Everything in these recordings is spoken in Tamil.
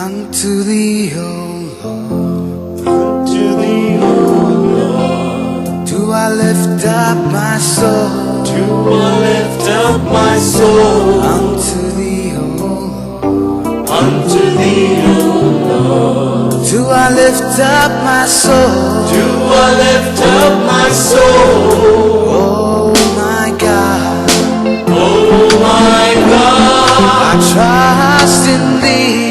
Unto Thee, O Lord, unto Thee, O Lord, do I lift up my soul. do I lift up my soul. Unto Thee, O Lord, Unto Thee, O Lord, do I lift up my soul. do I lift up my soul. Oh my God, Oh my God, I trust in Thee.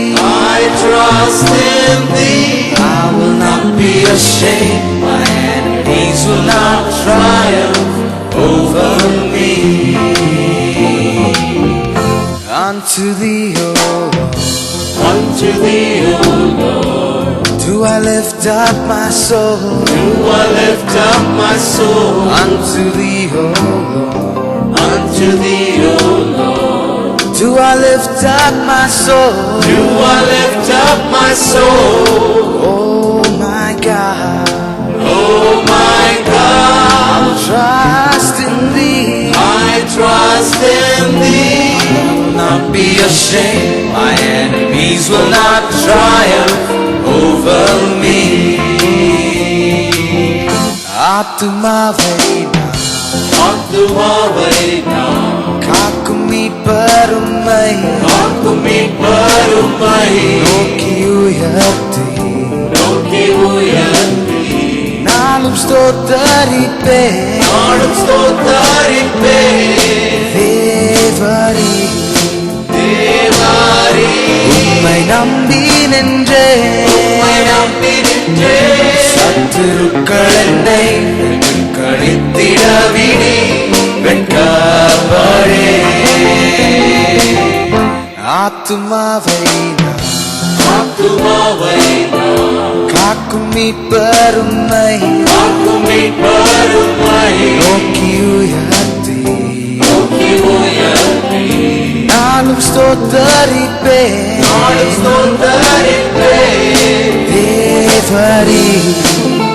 I trust in Thee. I will not be ashamed. My enemies will not triumph over me. Unto Thee, O Lord, Unto Thee, O Lord, do I lift up my soul. do I lift up my soul. Unto Thee, O Lord, Unto Thee, O Lord, do I lift up my soul. do I lift up my soul. Oh my God, Oh my God, trust in Thee. I trust in Thee. Not be ashamed. My enemies will not triumph over me. ஆத்துமாவைனா ஆத்துமாவைனா காக்கும் மீட்பருமை காக்கும் மீட்பருமை நோக்கி உயர்த்தி நோக்கி உயர்த்தி நாளும் ஸ்தோத்தரிப்பேன். நாடும் ஸ்தோத்தரிப்பேன். தேவரீ தேவாரே, உம்மை நம்பி நின்றேன். உம்மை நம்பி நின்றேன். சத்துருக்கள் என்னை கழித்திட விடி வெட்கப்படே. ஆத்துமாவை நான் ஆத்துமாவைனா காக்கும் மீட்பருமை காக்கும் மீட்பருமை நோக்கி உயர்த்தி நோக்கி உயர்த்தி நாளும் ஸ்தோத்தரிப்பேன். நாடும் ஸ்தோத்தரிப்பேன். தேவரீ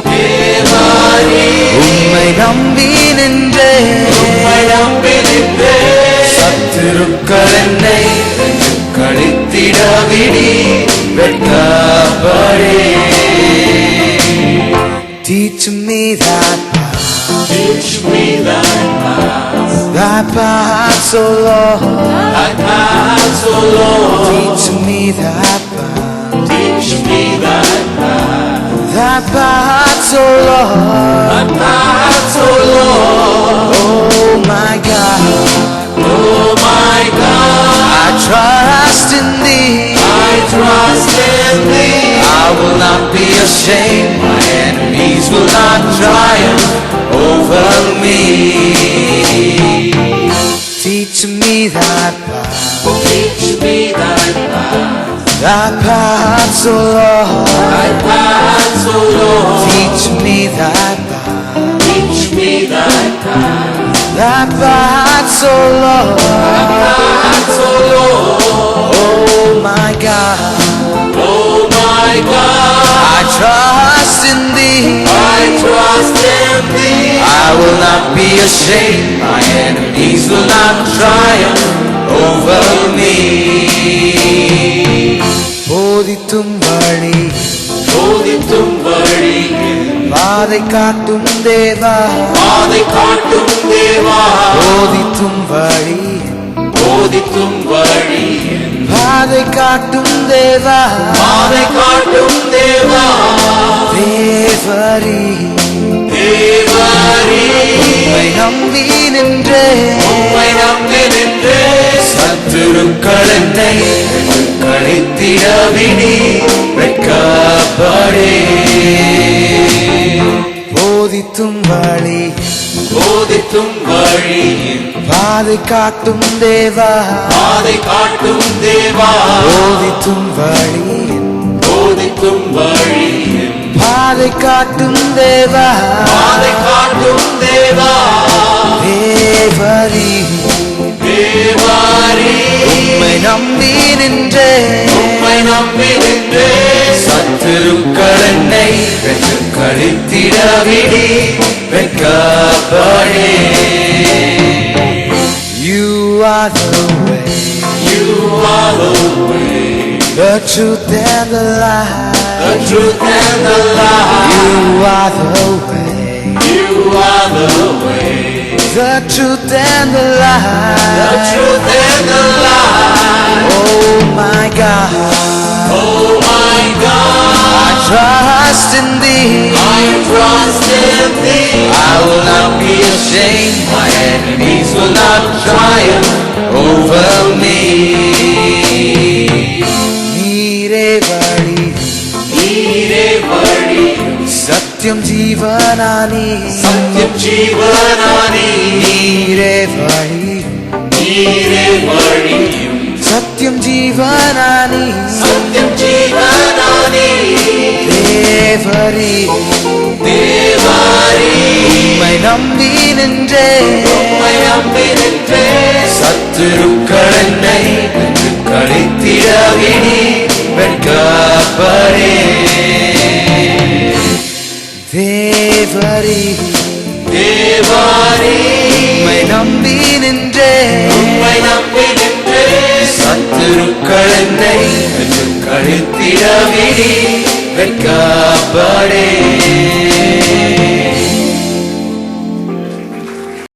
தேவாரே, உம்மை நம்பி நின்றேன். உம்மை நம்பி நின்றேன். சத்துருக்கள் என்னை கழித்திட விடி வெட்கப்படே. Teach me that Teach me thy path, thy paths, O Lord. thy paths, O Lord. Teach me thy path, Teach me thy path, thy paths, O Lord. thy paths, O Lord. Oh my God, Oh my God, I trust in Thee. I trust in Thee. I will not be ashamed. My enemies will not triumph over me. Teach me thy path, Teach me thy path, thy paths, O Lord. thy paths, O Lord. Teach me thy path, Teach me thy path, thy paths, O Lord. paths, O Lord. Oh my God, Oh my God, I trust in Thee. I trust in Thee. I will not be ashamed. My enemies will not triumph over me. போதித்தும் வழி போதித்தும் வழியில் பாதை காட்டும் தேவா. பாதை காட்டும் தேவா. போதித்தும் வழி போதித்தும் வழியில் பாதை காட்டும் தேவா. பாதை காட்டும் தேவா. தேவரீ தேவாரே, உம்மை நம்பி நின்றேன். உம்மை நம்பி நின்றேன். சத்துருக்கள் என்னை கழித்திட விடி வெட்கப்படே. போதித்தும் வழி போதித்தும் வழியில் பாதை காட்டும் தேவா. பாதை காட்டும் தேவா. போதித்தும் வழி போதித்தும் வழியில் பாதை காட்டும் தேவா. பாதை காட்டும் தேவா. தேவரீ தேவாரே, உம்மை நம்பி நின்றேன். உம்மை நம்பி நின்றேன். சத்துருக்கள் என்னை கழித்திட விடி வெட்கப்படே. You are the way, You are the way, the truth and the light. the truth and the light. You are the way, You are the way, the truth and the light. the truth and the light. Oh my God, Oh my God, I trust in Thee. I trust in Thee. I will not be ashamed. My enemies will not triumph over me. நீரே வழி, நீரே வழி, சத்தியம் ஜீவனானி. சத்தியம் ஜீவனானி. நீரே வழி, நீரே வழி, சத்தியம் ஜீவனானி. சத்தியம் ஜீவனானி. தேவரீ, தேவாரி, உம்மை நம்பி நின்றேன். உம்மை நம்பி நின்றேன். சத்துருக்கள் என்னை வென்று கழித்திடவினி வெட்கப்படே. தேவரீ, தேவாரி, உம்மை நம்பி நின்றேன். உம்மை நம்பி நின்றேன். சத்துருக்கள் என்னை வென்று கழித்திடவினி வெட்கப்படே.